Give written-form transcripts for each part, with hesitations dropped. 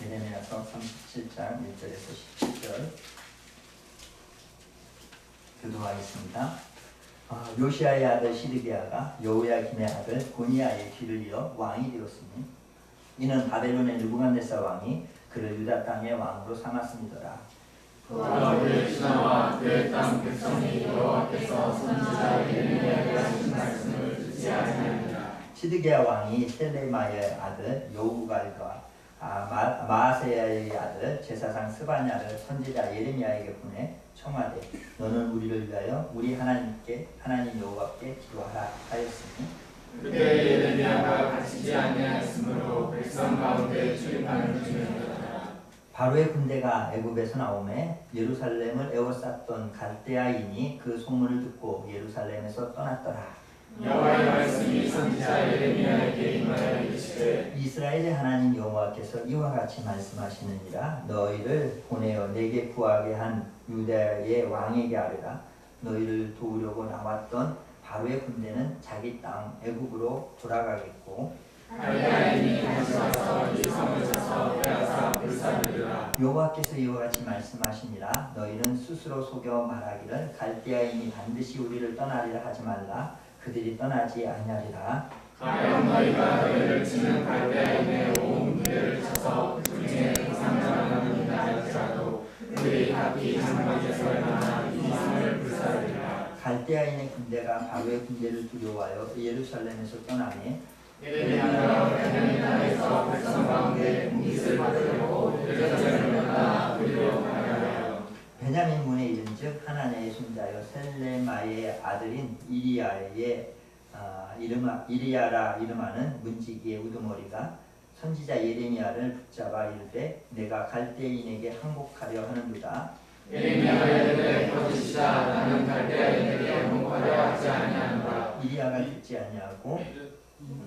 예레미야서 37장 1절에서 17절 교도하겠습니다. 요시아의 아들 시드기야가 여호야김의 아들 고니야의 뒤를 이어 왕이 되었으니 이는 바벨론의 느부갓네살 왕이 그를 유다 땅의 왕으로 삼았음이더라. 그와 그의 신하와 그의 땅 백성이 여호와께서 선지자 예레미야에게 하신 말씀을 듣지 아니하니라. 시드기야 왕이 셀레마의 아들 여우갈과 마아세야의 아들 제사장 스바냐를 선지자 예레미야에게 보내 청하되 너는 우리를 위하여 우리 하나님께 하나님 여호와께 기도하라 하였으니 그때 예레미야가 갇히지 아니하였으므로 백성 가운데 출입하는 중이었더라. 바로의 군대가 애굽에서 나오매 예루살렘을 에워쌌던 갈대아인이 그 소문을 듣고 예루살렘에서 떠났더라. 여호와의 말씀이 선지자 예레미야에게 임하여 이르시되 이스라엘의 하나님 여호와께서 이와 같이 말씀하시느니라. 너희를 보내어 내게 구하게 한 유다의 왕에게 아뢰라. 너희를 도우려고 나왔던 바로의 군대는 자기 땅 애굽으로 돌아가겠고 갈대아인이 다시 와서 이 성을 쳐서 빼앗아 불사르리라. 여호와께서 이와 같이 말씀하시니라. 너희는 스스로 속여 말하기를 갈대아인이 반드시 우리를 떠나리라 하지 말라. 그들이 떠나지 아니하리라. 가령 너희가 너희를 치는 갈대아인의 온 무대를 쳐서 그 중에 상장하는다 할지라도 그들이 각기 장막에서 일어나 이 성을 불사르리라. 갈대아인의 군대가 바로의 군대를 두려워하여 예루살렘에서 떠나니 예레미야가 베냐민 땅에서 백성 가운데 깃을 받으려고 예루살렘을 떠나 우리로 가하여 베냐민 문에 이른즉 하나냐의 손자여 셀레마의 아들인 이리야라 이름하는 문지기의 우두머리가 선지자 예레미야를 붙잡아 이르되 내가 갈대인에게 항복하려 하는도다. 예레미야가 이르되 거짓이다. 나는 갈대아인에게 항복하려 하지 아니하노라. 이리야가 듣지 아니하고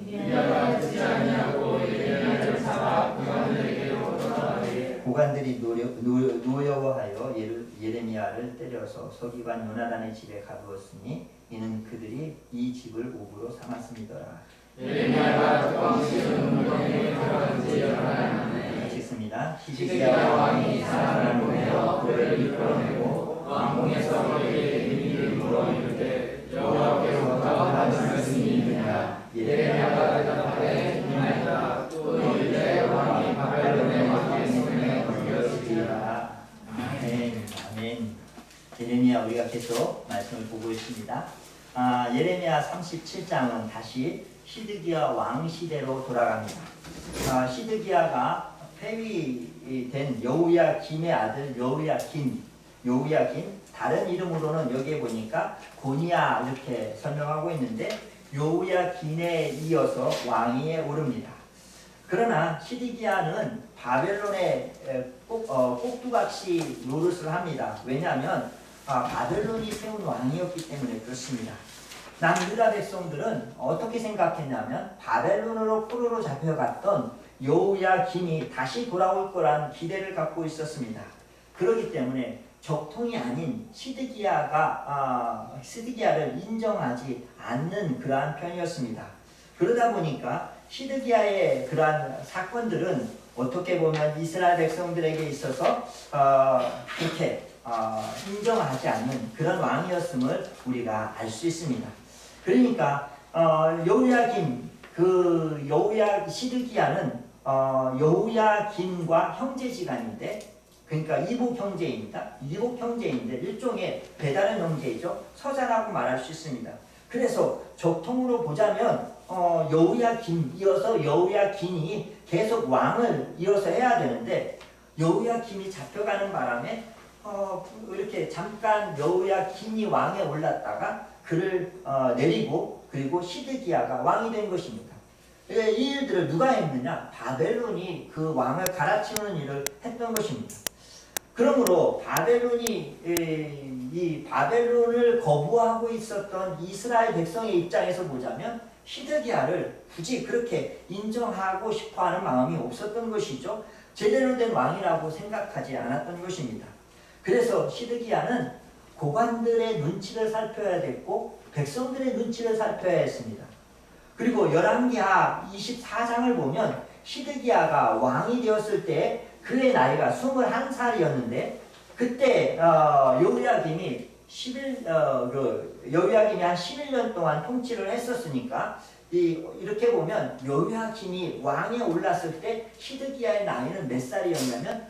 이리야가 듣지 아니하고 예레미야를 잡아 고관들에게로 떠나가되 고관들이 노여워하여 예레미야를 때려서 서기관 요나단의 집에 가두었으니 이는 그들이 이 집을 옥으로 삼았음이더라. 예레미야가 뚜껑 씌운 물건에 들어간 지 열흘 만에 읽습니다. 시드기야 왕이 사람을 보내어 그를 이끌어내고 왕궁에서 그에게 비밀을 물어 이르되 여호와께로부터 하신 말씀이 있느냐. 예레미야가 대답하되 임하였다. 또 이르되 왕이 바벨론의 왕의 손에 걸렸으리라. 아멘. 아멘. 예레미야 우리가 계속 말씀을 보고 있습니다. 예레미야 37장은 다시 시드기야 왕 시대로 돌아갑니다. 시드기야가 폐위된 여호야김의 아들 여호야김, 다른 이름으로는 여기에 보니까 고니야 이렇게 설명하고 있는데 여호야김에 이어서 왕위에 오릅니다. 그러나 시드기야는 바벨론의 꼭두각시 노릇을 합니다. 왜냐하면 바벨론이 세운 왕이었기 때문에 그렇습니다. 남유다 백성들은 어떻게 생각했냐면 바벨론으로 포로로 잡혀갔던 여호야김이 다시 돌아올 거란 기대를 갖고 있었습니다. 그렇기 때문에 적통이 아닌 시드기야를 인정하지 않는 그러한 편이었습니다. 그러다 보니까 시드기야의 그러한 사건들은 어떻게 보면 이스라엘 백성들에게 있어서 그렇게 인정하지 않는 그런 왕이었음을 우리가 알 수 있습니다. 그러니까 시드기야는 여호야김과 형제지간인데, 그러니까 이복 형제인데 일종의 배다른 형제이죠. 서자라고 말할 수 있습니다. 그래서 적통으로 보자면 여호야김 이어서 여호야김이 계속 왕을 이어서 해야 되는데 여호야김이 잡혀가는 바람에 이렇게 잠깐 여호야김이 왕에 올랐다가 그를 내리고 그리고 시드기야가 왕이 된 것입니다. 이 일들을 누가 했느냐? 바벨론이 그 왕을 갈아치우는 일을 했던 것입니다. 그러므로 바벨론을 거부하고 있었던 이스라엘 백성의 입장에서 보자면 시드기야를 굳이 그렇게 인정하고 싶어하는 마음이 없었던 것이죠. 제대로 된 왕이라고 생각하지 않았던 것입니다. 그래서 시드기야는 고관들의 눈치를 살펴야 됐고 백성들의 눈치를 살펴야 했습니다. 그리고 열왕기하 24장을 보면 시드기야가 왕이 되었을 때 그의 나이가 21살이었는데 그때 여호야김이 여호야김이 한 11년 동안 통치를 했었으니까 이렇게 보면 여호야김이 왕에 올랐을 때 시드기야의 나이는 몇 살이었냐면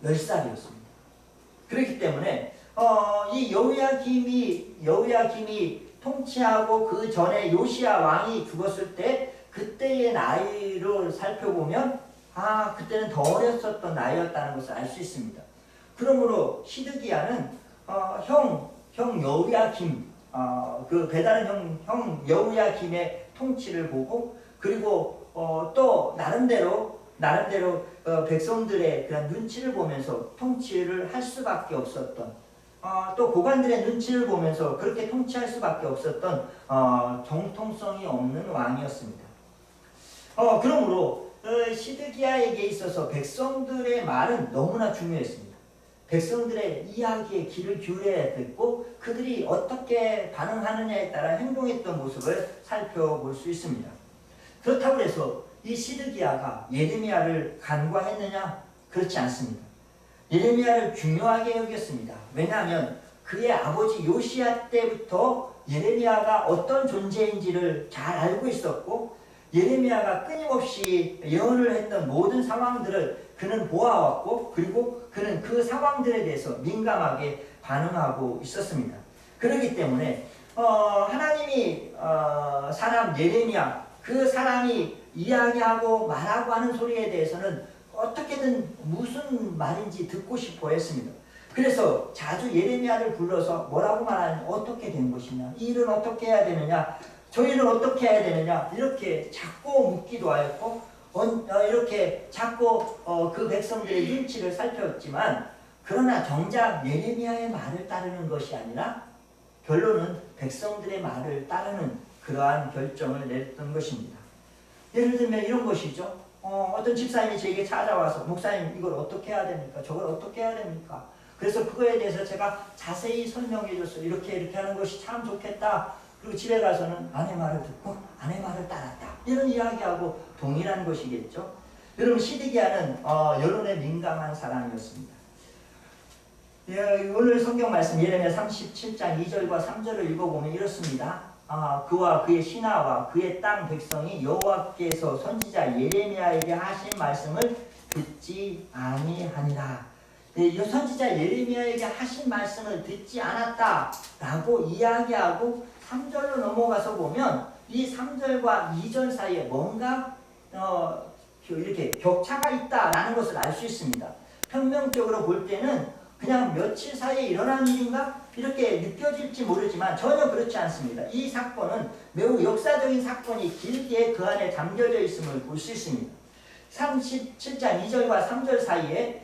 10살이었습니다. 그렇기 때문에 이 여호야김이 통치하고 그 전에 요시야 왕이 죽었을 때 그때의 나이를 살펴보면 그때는 더 어렸었던 나이였다는 것을 알 수 있습니다. 그러므로 시드기야는 형 여호야김 그 배다른 형 여호야김의 통치를 보고 그리고 또 나름대로 백성들의 그런 눈치를 보면서 통치를 할 수밖에 없었던 또 고관들의 눈치를 보면서 그렇게 통치할 수밖에 없었던 정통성이 없는 왕이었습니다. 그러므로 시드기야에게 있어서 백성들의 말은 너무나 중요했습니다. 백성들의 이야기에 귀를 기울여야 됐고 그들이 어떻게 반응하느냐에 따라 행동했던 모습을 살펴볼 수 있습니다. 그렇다고 해서 이 시드기야가 예레미야를 간과했느냐? 그렇지 않습니다. 예레미야를 중요하게 여겼습니다. 왜냐하면 그의 아버지 요시야 때부터 예레미야가 어떤 존재인지를 잘 알고 있었고 예레미야가 끊임없이 예언을 했던 모든 상황들을 그는 보아왔고 그리고 그는 그 상황들에 대해서 민감하게 반응하고 있었습니다. 그렇기 때문에 하나님이 사람 예레미야 그 사람이 이야기하고 말하고 하는 소리에 대해서는 어떻게든 무슨 말인지 듣고 싶어 했습니다. 그래서 자주 예레미야를 불러서 뭐라고 말하느냐 어떻게 된 것이냐 이 일은 어떻게 해야 되느냐 저 일은 어떻게 해야 되느냐 이렇게 자꾸 묻기도 하였고 이렇게 자꾸 그 백성들의 눈치를 살폈지만 그러나 정작 예레미야의 말을 따르는 것이 아니라 결론은 백성들의 말을 따르는 그러한 결정을 냈던 것입니다. 예를 들면 이런 것이죠. 어떤 집사님이 저에게 찾아와서 목사님 이걸 어떻게 해야 됩니까? 저걸 어떻게 해야 됩니까? 그래서 그거에 대해서 제가 자세히 설명해 줬어요. 이렇게 하는 것이 참 좋겠다. 그리고 집에 가서는 아내 말을 듣고 아내 말을 따랐다. 이런 이야기하고 동일한 것이겠죠. 여러분 시드기야는 여론에 민감한 사람이었습니다. 오늘 성경 말씀 예레미야 37장 2절과 3절을 읽어보면 이렇습니다. 그와 그의 신하와 그의 땅 백성이 여호와께서 선지자 예레미야에게 하신 말씀을 듣지 아니하니라. 선지자 예레미야에게 하신 말씀을 듣지 않았다라고 이야기하고 3절로 넘어가서 보면 이 3절과 2절 사이에 뭔가 이렇게 격차가 있다라는 것을 알 수 있습니다. 평면적으로 볼 때는 그냥 며칠 사이에 일어난 일인가? 이렇게 느껴질지 모르지만 전혀 그렇지 않습니다. 이 사건은 매우 역사적인 사건이 길게 그 안에 담겨져 있음을 볼 수 있습니다. 37장 2절과 3절 사이에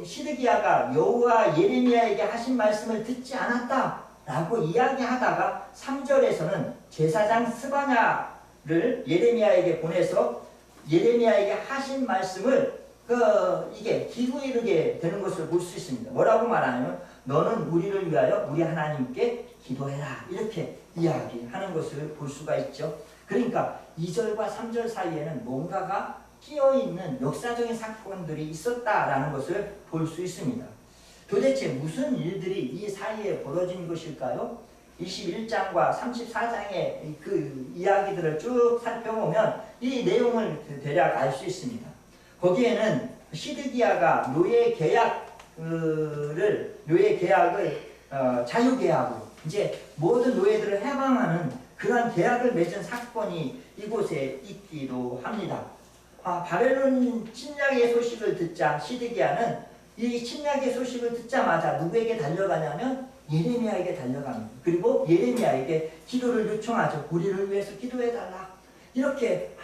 시드기야가 여호와 예레미야에게 하신 말씀을 듣지 않았다라고 이야기하다가 3절에서는 제사장 스바냐를 예레미야에게 보내서 예레미야에게 하신 말씀을 이게 기구 이르게 되는 것을 볼 수 있습니다. 뭐라고 말하냐면 너는 우리를 위하여 우리 하나님께 기도해라 이렇게 이야기하는 것을 볼 수가 있죠. 그러니까 2절과 3절 사이에는 뭔가가 끼어있는 역사적인 사건들이 있었다라는 것을 볼 수 있습니다. 도대체 무슨 일들이 이 사이에 벌어진 것일까요? 21장과 34장의 그 이야기들을 쭉 살펴보면 이 내용을 대략 알 수 있습니다. 거기에는 시드기야가 노예 계약을 자유계약으로 이제 모든 노예들을 해방하는 그러한 계약을 맺은 사건이 이곳에 있기도 합니다. 바벨론 침략의 소식을 듣자 시드기야는 이 침략의 소식을 듣자마자 누구에게 달려가냐면 예레미야에게 달려갑니다. 그리고 예레미야에게 기도를 요청하죠. 우리를 위해서 기도해달라. 이렇게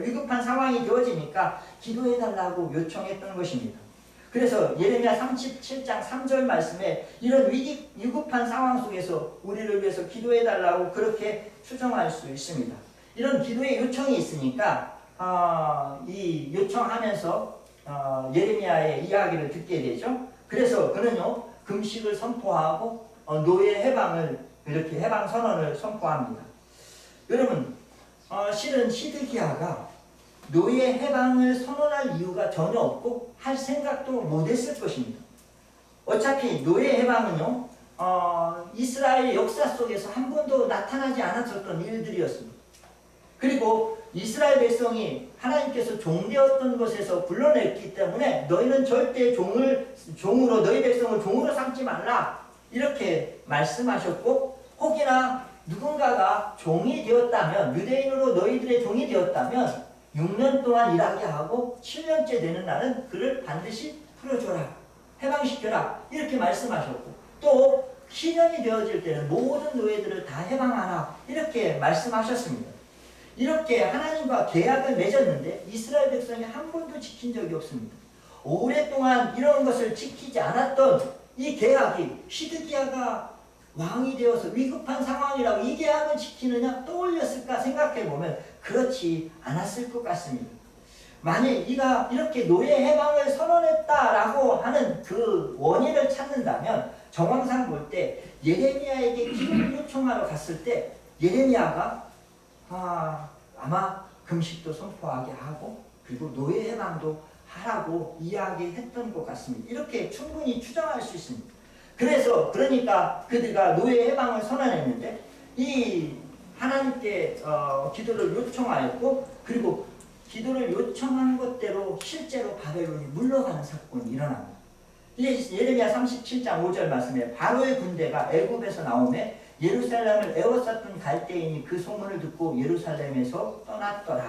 위급한 상황이 되어지니까 기도해달라고 요청했던 것입니다. 그래서 예레미야 37장 3절 말씀에 이런 위급한 상황 속에서 우리를 위해서 기도해달라고 그렇게 추정할 수 있습니다. 이런 기도의 요청이 있으니까 이 요청하면서 예레미야의 이야기를 듣게 되죠. 그래서 그는요 금식을 선포하고 노예 해방을 이렇게 해방 선언을 선포합니다. 여러분 실은 시드기야가 노예 해방을 선언할 이유가 전혀 없고 할 생각도 못했을 것입니다. 어차피 노예 해방은요, 이스라엘 역사 속에서 한 번도 나타나지 않았었던 일들이었습니다. 그리고 이스라엘 백성이 하나님께서 종되었던 것에서 불러냈기 때문에 너희는 절대 종으로 너희 백성을 종으로 삼지 말라 이렇게 말씀하셨고, 혹이나 누군가가 종이 되었다면, 유대인으로 너희들의 종이 되었다면 6년 동안 일하게 하고 7년째 되는 날은 그를 반드시 풀어줘라, 해방시켜라 이렇게 말씀하셨고, 또 시년이 되어질 때는 모든 노예들을 다 해방하라 이렇게 말씀하셨습니다. 이렇게 하나님과 계약을 맺었는데 이스라엘 백성이 한 번도 지킨 적이 없습니다. 오랫동안 이런 것을 지키지 않았던 이 계약이 시드기야가 왕이 되어서 위급한 상황이라고 이 계약을 지키느냐 떠올렸을까 생각해보면 그렇지 않았을 것 같습니다. 만약 이가 이렇게 노예 해방을 선언했다라고 하는 그 원인을 찾는다면 정황상 볼 때 예레미야에게 기도를 요청하러 갔을 때 예레미야가 아마 금식도 선포하게 하고 그리고 노예 해방도 하라고 이야기했던 것 같습니다. 이렇게 충분히 추정할 수 있습니다. 그러니까 그들가 노예 해방을 선언했는데 이 하나님께 기도를 요청하였고, 그리고 기도를 요청한 것대로 실제로 바벨론이 물러가는 사건이 일어납니다. 이게 예레미야 37장 5절 말씀에 바로의 군대가 애굽에서 나오매 예루살렘을 에워쌌던 갈대인이 그 소문을 듣고 예루살렘에서 떠났더라.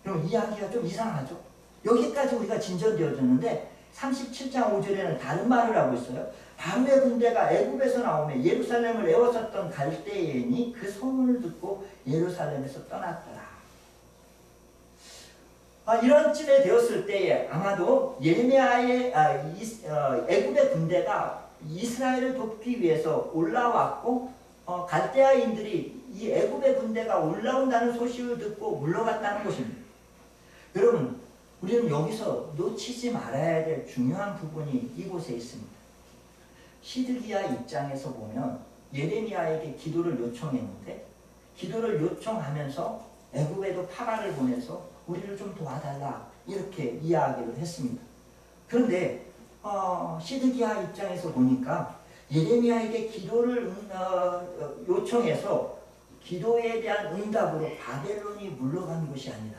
그럼 이야기가 좀 이상하죠? 여기까지 우리가 진전되어졌는데 37장 5절에는 다른 말을 하고 있어요. 바로의 군대가 애굽에서 나오매 예루살렘을 에워쌌던 갈대인이 그 소문을 듣고 예루살렘에서 떠났더라. 이런 쯤에 되었을 때에 아마도 예레미야의 애굽의 군대가 이스라엘을 돕기 위해서 올라왔고, 갈대아인들이 이 애굽의 군대가 올라온다는 소식을 듣고 물러갔다는 것입니다. 여러분, 우리는 여기서 놓치지 말아야 될 중요한 부분이 이곳에 있습니다. 시드기야 입장에서 보면 예레미야에게 기도를 요청했는데, 기도를 요청하면서 애굽에도 파라를 보내서 우리를 좀 도와달라 이렇게 이야기를 했습니다. 그런데 시드기야 입장에서 보니까 예레미야에게 기도를 요청해서 기도에 대한 응답으로 바벨론이 물러간 것이 아니라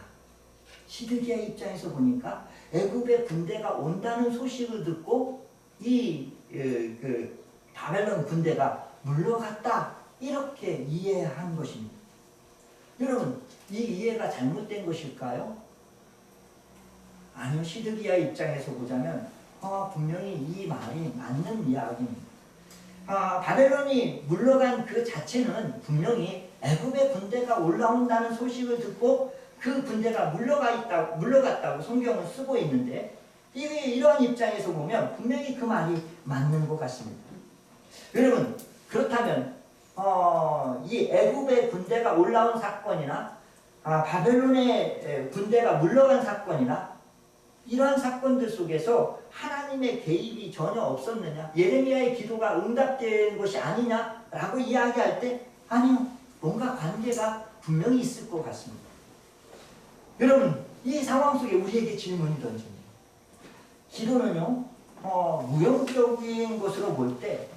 시드기야 입장에서 보니까 애굽의 군대가 온다는 소식을 듣고 그 바벨론 군대가 물러갔다 이렇게 이해한 것입니다. 여러분, 이 이해가 잘못된 것일까요? 아니요. 시드기야 입장에서 보자면 분명히 이 말이 맞는 이야기입니다. 바벨론이 물러간 그 자체는 분명히 애굽의 군대가 올라온다는 소식을 듣고 그 군대가 물러갔다고 성경은 쓰고 있는데, 이러한 입장에서 보면 분명히 그 말이 맞는 것 같습니다. 여러분, 그렇다면 이 애굽의 군대가 올라온 사건이나 바벨론의 군대가 물러간 사건이나 이러한 사건들 속에서 하나님의 개입이 전혀 없었느냐, 예레미야의 기도가 응답된 것이 아니냐라고 이야기할 때 아니요, 뭔가 관계가 분명히 있을 것 같습니다. 여러분, 이 상황 속에 우리에게 질문이 던집니다. 기도는요, 무용적인 것으로 볼 때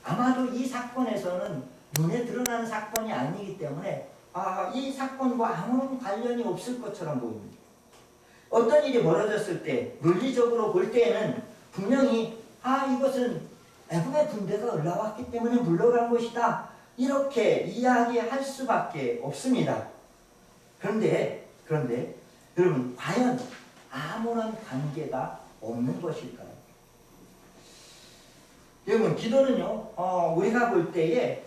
아마도 이 사건에서는 눈에 드러나는 사건이 아니기 때문에 이 사건과 아무런 관련이 없을 것처럼 보입니다. 어떤 일이 벌어졌을 때 물리적으로 볼 때에는 분명히 이것은 애굽의 군대가 올라왔기 때문에 물러간 것이다 이렇게 이야기할 수밖에 없습니다. 그런데 여러분, 과연 아무런 관계가 없는 것일까요? 여러분, 기도는요, 우리가 볼 때에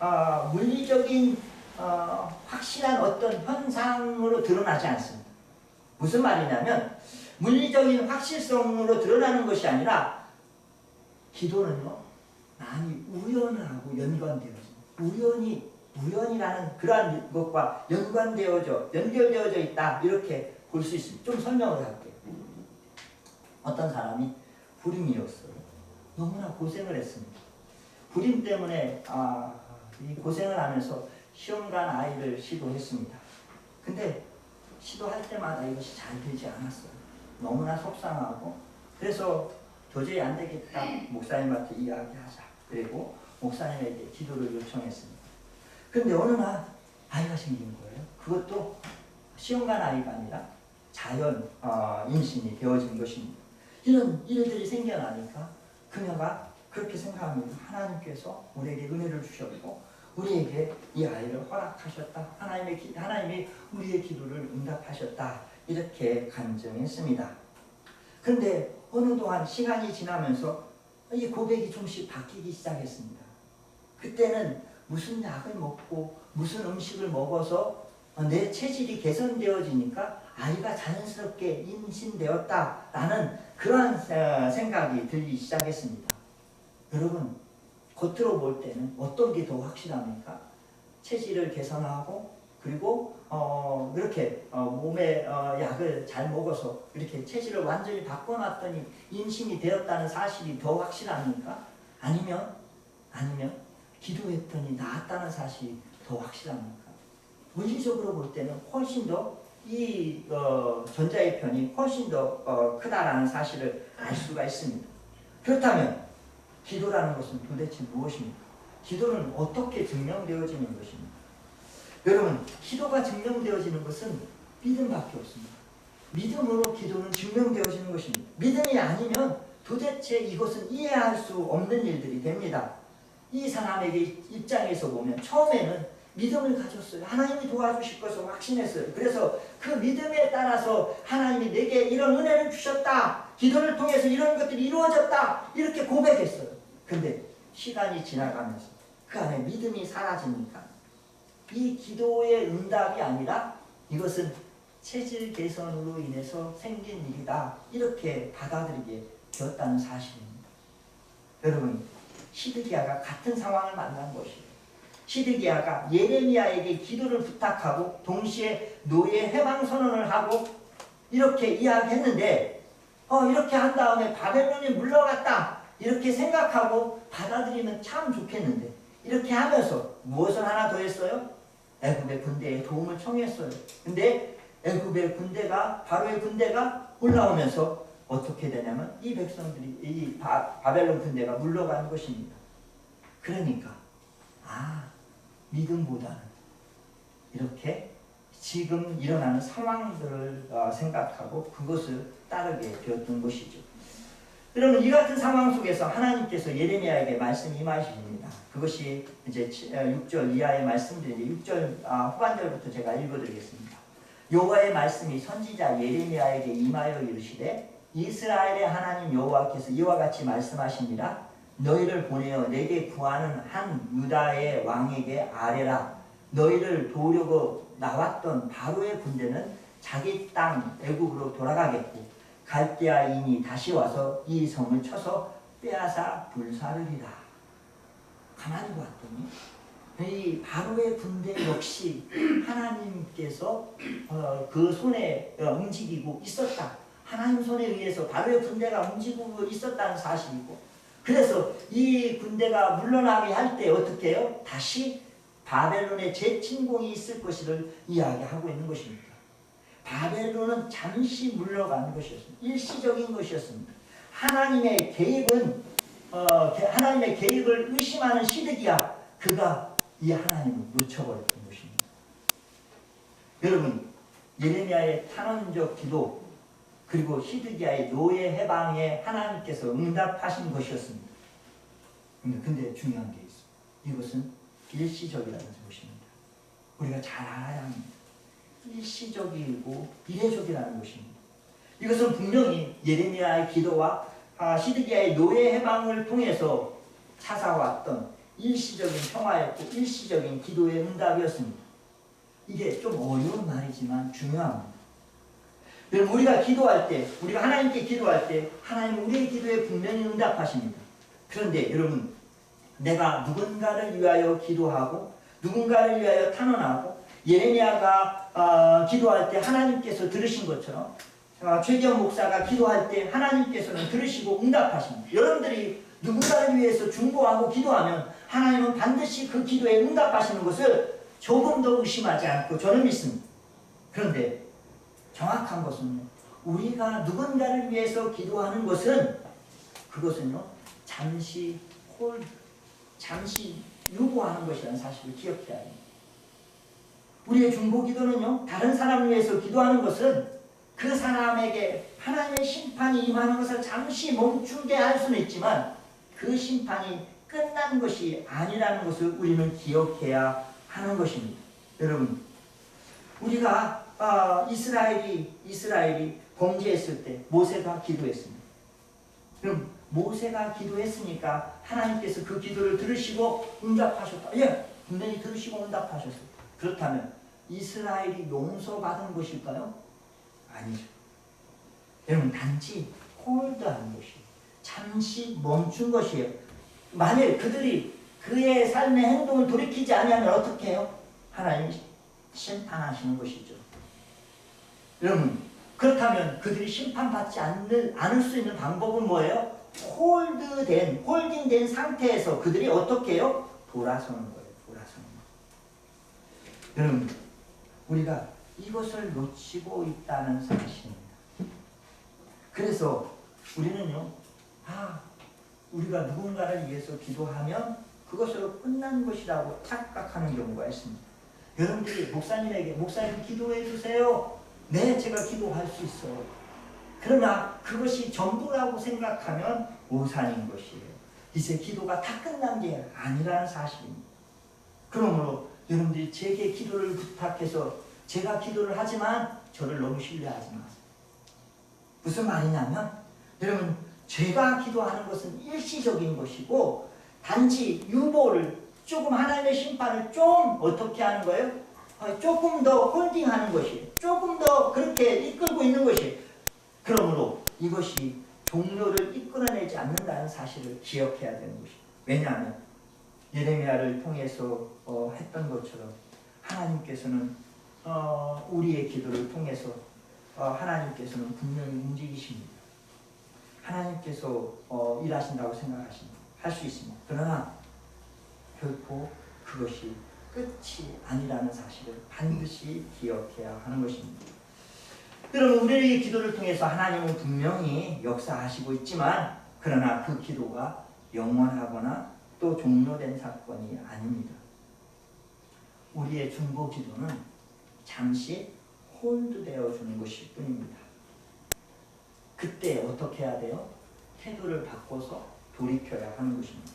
물리적인 확실한 어떤 현상으로 드러나지 않습니다. 무슨 말이냐면 물리적인 확실성으로 드러나는 것이 아니라 기도는요, 많이 우연하고 연관되어집니다. 우연이라는 그러한 것과 연결되어져 있다 이렇게 볼 수 있습니다. 좀 설명을 할게요. 어떤 사람이 불임이었어요. 너무나 고생을 했습니다. 불임 때문에 이 고생을 하면서 시험관 아이를 시도했습니다. 근데 시도할 때마다 이것이 잘 되지 않았어요. 너무나 속상하고 그래서 도저히 안 되겠다. 목사님한테 이야기하자. 그리고 목사님에게 기도를 요청했습니다. 그런데 어느 날 아이가 생긴 거예요. 그것도 시험관 아이가 아니라 자연 임신이 되어진 것입니다. 이런 일들이 생겨나니까 그녀가 그렇게 생각합니다. 하나님께서 우리에게 은혜를 주셨고 우리에게 이 아이를 허락하셨다. 하나님이 우리의 기도를 응답하셨다. 이렇게 간증했습니다. 그런데 어느 동안 시간이 지나면서 이 고백이 좀씩 바뀌기 시작했습니다. 그때는 무슨 약을 먹고 무슨 음식을 먹어서 내 체질이 개선되어지니까 아이가 자연스럽게 임신되었다라는 그러한 생각이 들기 시작했습니다. 여러분, 겉으로 볼 때는 어떤 게 더 확실합니까? 체질을 개선하고 그리고 이렇게 몸에 약을 잘 먹어서 이렇게 체질을 완전히 바꿔놨더니 임신이 되었다는 사실이 더 확실합니까? 아니면 기도했더니 나았다는 사실이 더 확실합니까? 물리적으로 볼 때는 훨씬 더 이 전자의 편이 훨씬 더 크다라는 사실을 알 수가 있습니다. 그렇다면 기도라는 것은 도대체 무엇입니까? 기도는 어떻게 증명되어지는 것입니까? 여러분, 기도가 증명되어지는 것은 믿음밖에 없습니다. 믿음으로 기도는 증명되어지는 것입니다. 믿음이 아니면 도대체 이것은 이해할 수 없는 일들이 됩니다. 이 사람에게 입장에서 보면 처음에는 믿음을 가졌어요. 하나님이 도와주실 것을 확신했어요. 그래서 그 믿음에 따라서 하나님이 내게 이런 은혜를 주셨다. 기도를 통해서 이런 것들이 이루어졌다. 이렇게 고백했어요. 근데 시간이 지나가면서 그 안에 믿음이 사라지니까 이 기도의 응답이 아니라 이것은 체질 개선으로 인해서 생긴 일이다. 이렇게 받아들이게 되었다는 사실입니다. 여러분, 시드기야가 같은 상황을 만난 것이에요. 시드기야가 예레미야에게 기도를 부탁하고 동시에 노예 해방 선언을 하고 이렇게 이야기했는데 이렇게 한 다음에 바벨론이 물러갔다. 이렇게 생각하고 받아들이면 참 좋겠는데 이렇게 하면서 무엇을 하나 더 했어요? 애굽의 군대에 도움을 청했어요. 근데 애굽의 군대가 바로의 군대가 올라오면서 어떻게 되냐면 이 백성들이 이 바벨론 군대가 물러가는 것입니다. 그러니까 믿음보다는 이렇게 지금 일어나는 상황들을 생각하고 그것을 따르게 되었던 것이죠. 그러면 이 같은 상황 속에서 하나님께서 예레미야에게 말씀이 임하십니다. 그것이 이제 6절 이하의 말씀들인데 6절 후반절부터 제가 읽어드리겠습니다. 여호와의 말씀이 선지자 예레미야에게 임하여 이르시되 이스라엘의 하나님 여호와께서 이와 같이 말씀하십니다. 너희를 보내어 내게 구하는 한 유다의 왕에게 아뢰라. 너희를 도우려고 나왔던 바로의 군대는 자기 땅 애굽으로 돌아가겠고 갈대아인이 다시 와서 이 성을 쳐서 빼앗아 불사르리라. 가만히 봤더니 이 바로의 군대 역시 하나님께서 그 손에 움직이고 있었다. 하나님 손에 의해서 바로의 군대가 움직이고 있었다는 사실이고 그래서 이 군대가 물러나게 할 때 어떻게 해요? 다시 바벨론의 재침공이 있을 것을 이야기하고 있는 것입니다. 바벨론은 잠시 물러가는 것이었습니다. 일시적인 것이었습니다. 하나님의 계획을 의심하는 시드기야 그가 이 하나님을 놓쳐버렸던 것입니다. 여러분, 예레미야의 탄원적 기도 그리고 시드기야의 노예 해방에 하나님께서 응답하신 것이었습니다. 근데 중요한 게 있어요. 이것은 일시적이라는 것입니다. 우리가 잘 알아야 합니다. 일시적이고 이례적이라는 것입니다. 이것은 분명히 예레미야의 기도와 시드기야의 노예 해방을 통해서 찾아왔던 일시적인 평화였고 일시적인 기도의 응답이었습니다. 이게 좀 어려운 말이지만 중요합니다. 여러분, 우리가 기도할 때, 우리가 하나님께 기도할 때 하나님은 우리의 기도에 분명히 응답하십니다. 그런데 여러분, 내가 누군가를 위하여 기도하고 누군가를 위하여 탄원하고 예레미야가 기도할 때 하나님께서 들으신 것처럼 최기현 목사가 기도할 때 하나님께서는 들으시고 응답하십니다. 여러분들이 누군가를 위해서 중보하고 기도하면 하나님은 반드시 그 기도에 응답하시는 것을 조금 더 의심하지 않고 저는 믿습니다. 그런데 정확한 것은요, 우리가 누군가를 위해서 기도하는 것은 그것은요 잠시 유보하는 것이라는 사실을 기억해야 합니다. 우리의 중보기도는요 다른 사람을 위해서 기도하는 것은 그 사람에게 하나님의 심판이 임하는 것을 잠시 멈추게 할 수는 있지만 그 심판이 끝난 것이 아니라는 것을 우리는 기억해야 하는 것입니다. 여러분, 우리가 이스라엘이 범죄했을 때 모세가 기도했습니다. 그럼 모세가 기도했으니까 하나님께서 그 기도를 들으시고 응답하셨다. 예, 분명히 들으시고 응답하셨어요. 그렇다면 이스라엘이 용서받은 것일까요? 아니죠. 여러분, 단지 홀드한 것이에요. 잠시 멈춘 것이에요. 만일 그들이 그의 삶의 행동을 돌이키지 아니하면 어떻게 해요? 하나님이 심판하시는 것이죠. 여러분, 그렇다면 그들이 심판받지 않을 수 있는 방법은 뭐예요? 홀딩된 상태에서 그들이 어떻게 해요? 돌아서는 거예요. 돌아서는 거예요. 여러분, 우리가 이것을 놓치고 있다는 사실입니다. 그래서 우리는요, 우리가 누군가를 위해서 기도하면 그것으로 끝난 것이라고 착각하는 경우가 있습니다. 여러분들이 목사님 기도해 주세요. 네, 제가 기도할 수 있어요. 그러나 그것이 전부라고 생각하면 오산인 것이에요. 이제 기도가 다 끝난 게 아니라는 사실입니다. 그러므로 여러분들이 제게 기도를 부탁해서 제가 기도를 하지만 저를 너무 신뢰하지 마세요. 무슨 말이냐면, 여러분, 제가 기도하는 것은 일시적인 것이고 단지 유보를 조금 하나님의 심판을 좀 어떻게 하는 거예요? 조금 더 홀딩하는 것이에요. 조금 더 그렇게 이끌고 있는 것이에요. 그러므로 이것이 종료를 이끌어내지 않는다는 사실을 기억해야 되는 것이에요. 왜냐하면 예레미야를 통해서 했던 것처럼 하나님께서는 우리의 기도를 통해서 하나님께서는 분명히 움직이십니다. 하나님께서 일하신다고 할 수 있습니다. 그러나 결코 그것이 끝이 아니라는 사실을 반드시 기억해야 하는 것입니다. 여러분, 우리의 기도를 통해서 하나님은 분명히 역사하시고 있지만 그러나 그 기도가 영원하거나 또 종료된 사건이 아닙니다. 우리의 중보 기도는 잠시 홀드되어 주는 것일 뿐입니다. 그때 어떻게 해야 돼요? 태도를 바꿔서 돌이켜야 하는 것입니다.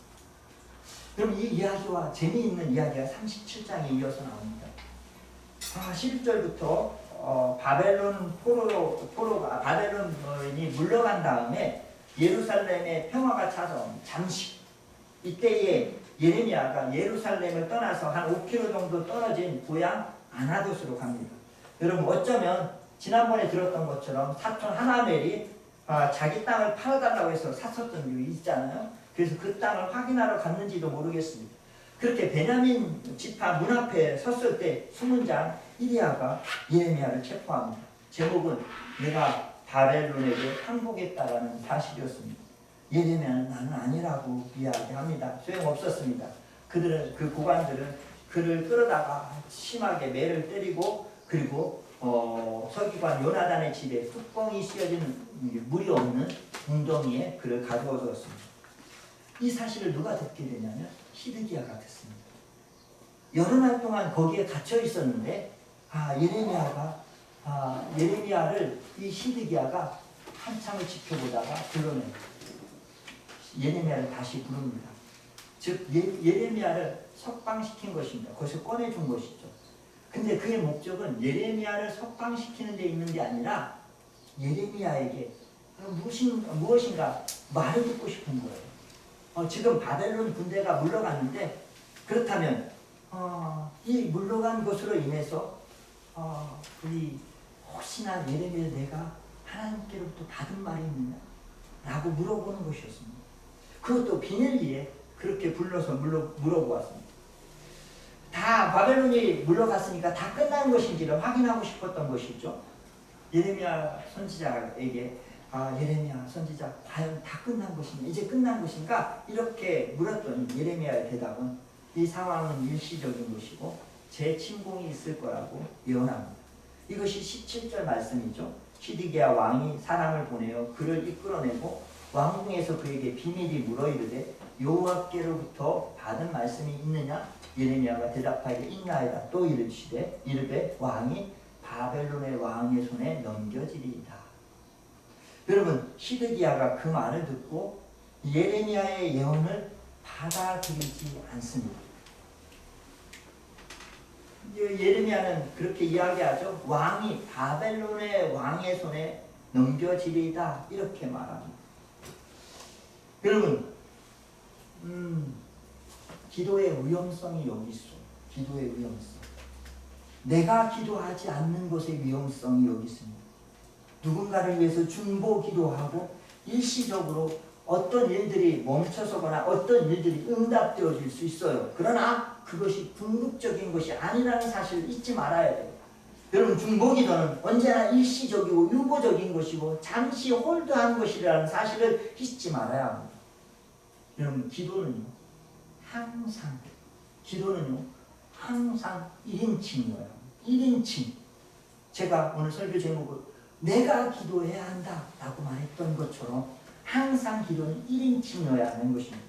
그럼 이 이야기와 재미있는 이야기가 37장에 이어서 나옵니다. 11절부터 바벨론이 물러간 다음에 예루살렘에 평화가 찾아온 잠시, 이때에 예레미야가 예루살렘을 떠나서 한 5km 정도 떨어진 고향 아나돗으로 갑니다. 여러분, 어쩌면 지난번에 들었던 것처럼 사촌 하나멜이 자기 땅을 팔아달라고 해서 샀었던 일이 있잖아요. 그래서 그 땅을 확인하러 갔는지도 모르겠습니다. 그렇게 베냐민 지파 문 앞에 섰을 때 수문장 이리야가 예레미야를 체포합니다. 제목은 내가 바벨론에게 항복했다라는 사실이었습니다. 예레미야는 나는 아니라고 이야기합니다. 소용없었습니다. 그 고관들은 그를 끌어다가 심하게 매를 때리고, 그리고 서기관 요나단의 집에 뚜껑이 씌어진 물이 없는 웅덩이에 그를 가두어 두었습니다. 이 사실을 누가 듣게 되냐면 시드기야가 듣습니다. 여러 날 동안 거기에 갇혀 있었는데 예레미야를 이 시드기야가 한참을 지켜보다가 불러내요. 예레미야를 다시 부릅니다. 즉 예레미야를 석방시킨 것입니다. 거기서 꺼내준 것이죠. 근데 그의 목적은 예레미야를 석방시키는 데 있는 게 아니라 예레미야에게 무엇인가 말을 듣고 싶은 거예요. 지금 바벨론 군대가 물러갔는데 그렇다면 이 물러간 것으로 인해서 혹시나 예레미야 내가 하나님께로부터 받은 말이 있느냐 라고 물어보는 것이었습니다. 그것도 비밀리에 그렇게 불러서 물어보았습니다. 다 바벨론이 물러갔으니까 다 끝난 것인지를 확인하고 싶었던 것이죠. 예레미야 선지자에게 예레미야 선지자 과연 다 끝난 것인가, 이제 끝난 것인가 이렇게 물었더니 예레미야의 대답은 이 상황은 일시적인 것이고 제 침공이 있을 거라고 예언합니다. 이것이 17절 말씀이죠. 시드기야 왕이 사람을 보내어 그를 이끌어내고 왕궁에서 그에게 비밀이 물어 이르되 여호와께로부터 받은 말씀이 있느냐? 예레미야가 대답하기를 있나이다. 또 이르되 왕이 바벨론의 왕의 손에 넘겨지리이다. 여러분, 시드기야가 그 말을 듣고 예레미야의 예언을 받아들이지 않습니다. 예레미야는 그렇게 이야기하죠. 왕이 바벨론의 왕의 손에 넘겨지리이다. 이렇게 말합니다. 여러분, 기도의 위험성이 여기 있어. 기도의 위험성. 내가 기도하지 않는 것의 위험성이 여기 있습니다. 누군가를 위해서 중보 기도하고 일시적으로 어떤 일들이 멈춰서거나 어떤 일들이 응답되어질 수 있어요. 그러나 그것이 궁극적인 것이 아니라는 사실을 잊지 말아야 돼요. 여러분, 중보 기도는 언제나 일시적이고 유보적인 것이고 잠시 홀드한 것이라는 사실을 잊지 말아야 합니다. 여러분, 기도는요 항상 1인칭이에요. 1인칭. 제가 오늘 설교 제목을 내가 기도해야 한다 라고 말했던 것처럼 항상 기도는 1인칭이어야 하는 것입니다.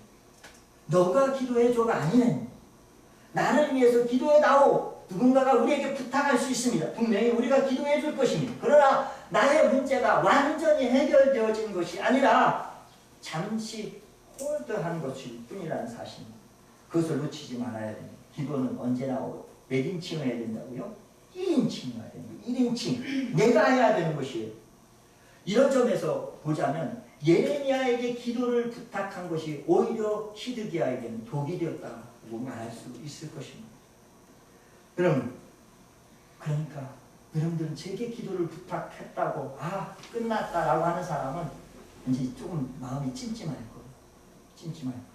너가 기도해줘가 아니네. 나를 위해서 기도해다오. 누군가가 우리에게 부탁할 수 있습니다. 분명히 우리가 기도해 줄 것입니다. 그러나 나의 문제가 완전히 해결되어진 것이 아니라 잠시 홀드한 것일 뿐이라는 사실입니다. 그것을 놓치지 말아야 됩니다. 기도는 언제나 몇 인칭을 해야 된다고요? 1인칭을 해야 됩니다. 1인칭. 내가 해야 되는 것이에요. 이런 점에서 보자면 예레미야에게 기도를 부탁한 것이 오히려 시드기야에게는 독이 되었다고 말할 수 있을 것입니다. 그러니까 여러분들은 제게 기도를 부탁했다고 끝났다라고 하는 사람은 이제 조금 마음이 찜찜할 거예요. 찜찜할 거예요.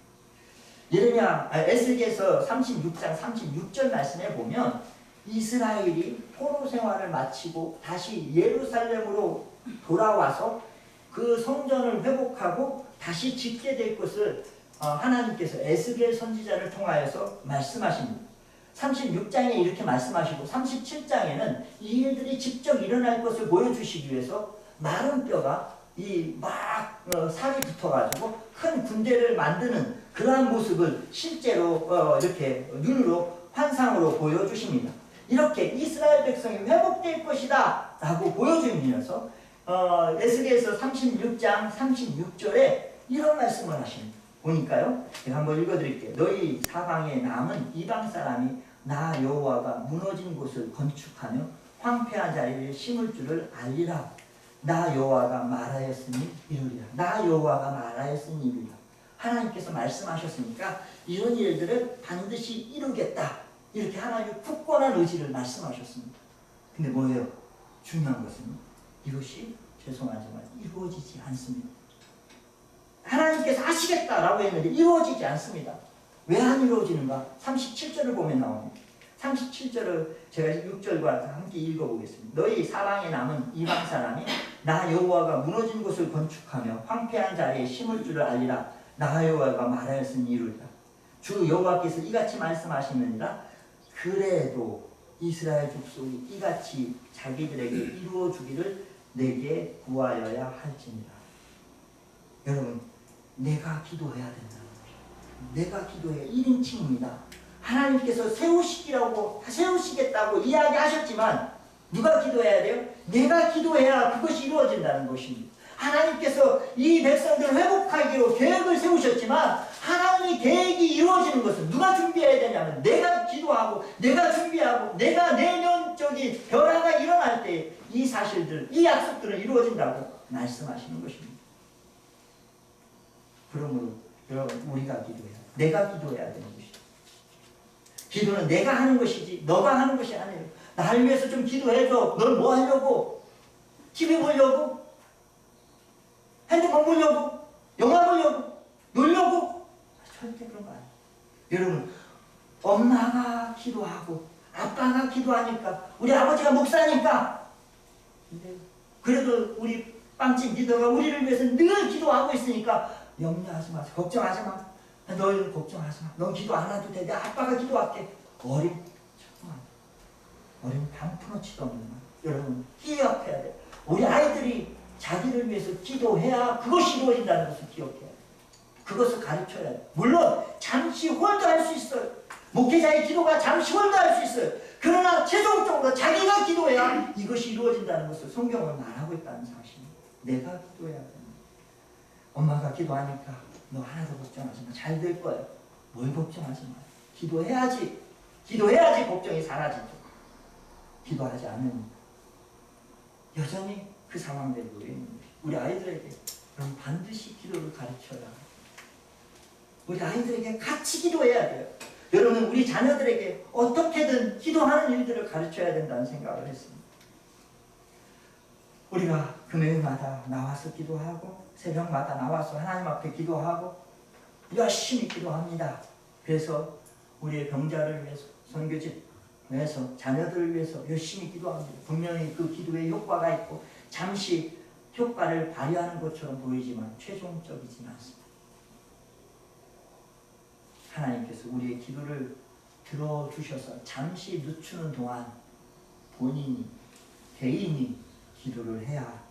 에스겔서 36장 36절 말씀에 보면 이스라엘이 포로 생활을 마치고 다시 예루살렘으로 돌아와서 그 성전을 회복하고 다시 짓게 될 것을 하나님께서 에스겔 선지자를 통하여서 말씀하십니다. 36장에 이렇게 말씀하시고 37장에는 이 일들이 직접 일어날 것을 보여주시기 위해서 마른 뼈가 살이 붙어가지고 큰 군대를 만드는 그러한 모습을 실제로 이렇게 눈으로 환상으로 보여주십니다. 이렇게 이스라엘 백성이 회복될 것이다 라고 보여주면서 에스겔서 36장 36절에 이런 말씀을 하십니다. 보니까요, 제가 한번 읽어드릴게요. 너희 사방에 남은 이방 사람이 나 여호와가 무너진 곳을 건축하며 황폐한 자리를 심을 줄을 알리라. 나 여호와가 말하였으니 이루리라. 나 여호와가 말하였으니 이루리라. 하나님께서 말씀하셨으니까 이런 일들을 반드시 이루겠다. 이렇게 하나님의 굳건한 의지를 말씀하셨습니다. 근데 뭐예요? 중요한 것은 이것이 죄송하지만 이루어지지 않습니다. 하나님께서 하시겠다라고 했는데 이루어지지 않습니다. 왜 안 이루어지는가? 37절을 보면 나옵니다. 37절을 제가 6절과 함께 읽어보겠습니다. 너희 사방에 남은 이방 사람이 나 여호와가 무너진 곳을 건축하며 황폐한 자리에 심을 줄을 알리라. 나 여호와가 말하였으니 이루리라. 주 여호와께서 이같이 말씀하시느니라. 그래도 이스라엘 족속이 이같이 자기들에게 이루어주기를 내게 구하여야 할지니라. 여러분, 내가 기도해야 된다는 거예요. 내가 기도해야 1인칭입니다. 하나님께서 세우시겠다고 이야기하셨지만 누가 기도해야 돼요? 내가 기도해야 그것이 이루어진다는 것입니다. 하나님께서 이 백성들을 회복하기로 계획을 세우셨지만 하나님의 계획이 이루어지는 것은 누가 준비해야 되냐면 내가 기도하고 내가 준비하고 내가 내면적인 변화가 일어날 때 이 사실들, 이 약속들은 이루어진다고 말씀하시는 것입니다. 그러므로 여러분, 우리가 기도해야 돼요. 내가 기도해야 되는 것이죠. 기도는 내가 하는 것이지 너가 하는 것이 아니에요. 나를 위해서 좀 기도해줘. 넌 뭐 하려고? TV 보려고? 핸드폰 보려고? 영화 보려고? 놀려고? 절대 그런 거 아니에요. 여러분, 엄마가 기도하고 아빠가 기도하니까 우리 아버지가 목사니까 그래도 우리 빵집 리더가 우리를 위해서 늘 기도하고 있으니까 염려하지 마세요. 걱정하지 마. 너희는 걱정하지 마. 넌 기도 안 해도 돼. 내 아빠가 기도할게. 어린 반푼어치도 없는 말. 여러분 기억해야 돼. 우리 아이들이 자기를 위해서 기도해야 그것이 이루어진다는 것을 기억해야 돼. 그것을 가르쳐야 돼. 물론 잠시 홀드할 수 있어요. 목회자의 기도가 잠시 홀드할 수 있어요. 그러나 최종적으로 자기가 기도해야 이것이 이루어진다는 것을 성경은 말하고 있다는 사실입니다. 내가 기도해야 됩니다. 엄마가 기도하니까 너 하나도 걱정하지 마. 잘 될 거야. 뭘 걱정하지 마. 기도해야지. 기도해야지 걱정이 사라지죠. 기도하지 않으면 여전히 그 상황대로 있는 거예요. 우리 아이들에게 그럼 반드시 기도를 가르쳐야 합니다. 우리 아이들에게 같이 기도해야 돼요. 여러분 우리 자녀들에게 어떻게든 기도하는 일들을 가르쳐야 된다는 생각을 했습니다. 우리가 금요일마다 나와서 기도하고 새벽마다 나와서 하나님 앞에 기도하고 열심히 기도합니다. 그래서 우리의 병자를 위해서 선교집 위해서 자녀들을 위해서 열심히 기도합니다. 분명히 그 기도에 효과가 있고 잠시 효과를 발휘하는 것처럼 보이지만 최종적이지는 않습니다. 하나님께서 우리의 기도를 들어주셔서 잠시 늦추는 동안 본인이 개인이 기도를 해야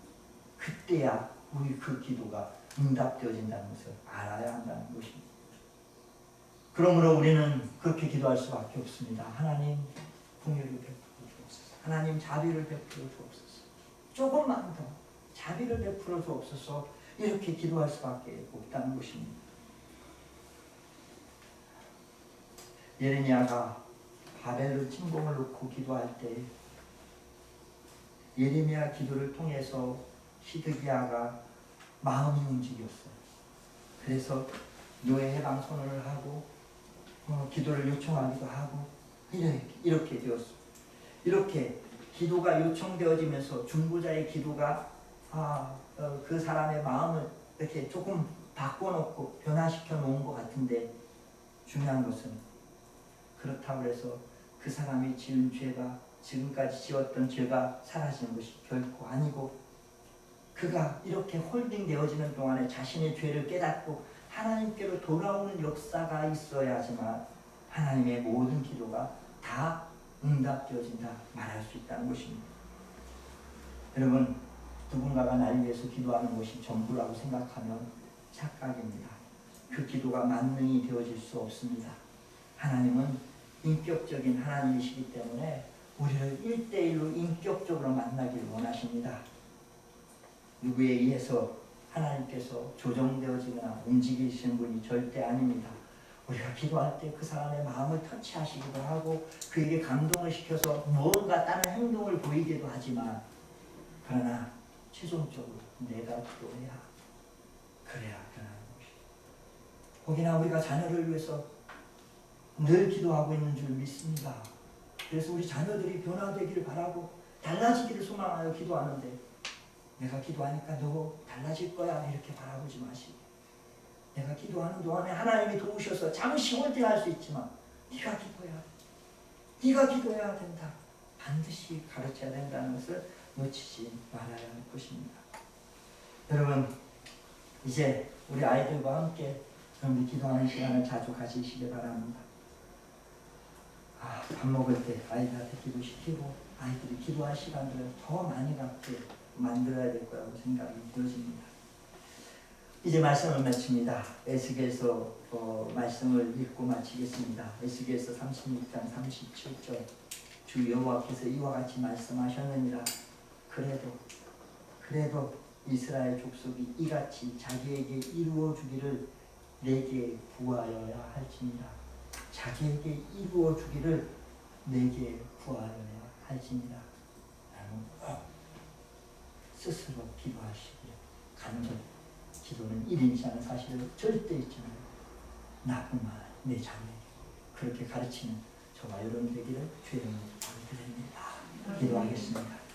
그때야 우리 그 기도가 응답되어진다는 것을 알아야 한다는 것입니다. 그러므로 우리는 그렇게 기도할 수밖에 없습니다. 하나님 긍휼을 베풀어 주옵소서. 하나님 자비를 베풀어 주옵소서. 조금만 더 자비를 베풀어 주옵소서. 이렇게 기도할 수밖에 없다는 것입니다. 예레미야가 바벨로 침공을 놓고 기도할 때 예레미야 기도를 통해서 시드기야가 마음이 움직였어요. 그래서 노예 해방 선언을 하고 기도를 요청하기도 하고 이렇게 되었어요. 이렇게 기도가 요청되어지면서 중보자의 기도가 그 사람의 마음을 이렇게 조금 바꿔놓고 변화시켜 놓은 것 같은데 중요한 것은 그렇다고 해서 그 사람이 지은 죄가 지금까지 지었던 죄가 사라지는 것이 결코 아니고 그가 이렇게 홀딩되어지는 동안에 자신의 죄를 깨닫고 하나님께로 돌아오는 역사가 있어야지만 하나님의 모든 기도가 다 응답되어진다 말할 수 있다는 것입니다. 여러분 누군가가 날 위해서 기도하는 것이 전부라고 생각하면 착각입니다. 그 기도가 만능이 되어질 수 없습니다. 하나님은 인격적인 하나님이시기 때문에 우리를 1대1로 인격적으로 만나기를 원하십니다. 누구에 의해서 하나님께서 조정되어지거나 움직이시는 분이 절대 아닙니다. 우리가 기도할 때 그 사람의 마음을 터치하시기도 하고 그에게 감동을 시켜서 무언가 다른 행동을 보이기도 하지만 그러나 최종적으로 내가 기도해야 그래야 변하는 것입니다. 혹여나 우리가 자녀를 위해서 늘 기도하고 있는 줄 믿습니다. 그래서 우리 자녀들이 변화되기를 바라고 달라지기를 소망하여 기도하는데 내가 기도하니까 너 달라질 거야 이렇게 바라보지 마시고 내가 기도하는 동안에 하나님이 도우셔서 잠시 홀딩할 수 있지만 네가 기도해야 돼. 네가 기도해야 된다. 반드시 가르쳐야 된다는 것을 놓치지 말아야 할 것입니다. 여러분 이제 우리 아이들과 함께 그럼 기도하는 시간을 자주 가지시기 바랍니다. 밥 먹을 때 아이들한테 기도시키고 아이들이 기도할 시간들을 더 많이 갖게 만들어야 될 거라고 생각이 되어집니다. 이제 말씀을 마칩니다. 에스겔서 말씀을 읽고 마치겠습니다. 에스겔서 36장 37절 주 여호와께서 이와 같이 말씀하셨느니라. 그래도 이스라엘 족속이 이같이 자기에게 이루어 주기를 내게 구하여야 할지니라. 자기에게 이루어 주기를 내게 구하여야 할지니라. 스스로 기도하시기를 간절히 기도는 1인치 않은 사실을 절대 잊지 말고 나뿐만 내 자녀에게 그렇게 가르치는 저와 여러분 되기를 주의 이름으로 부탁드립니다. 기도하겠습니다.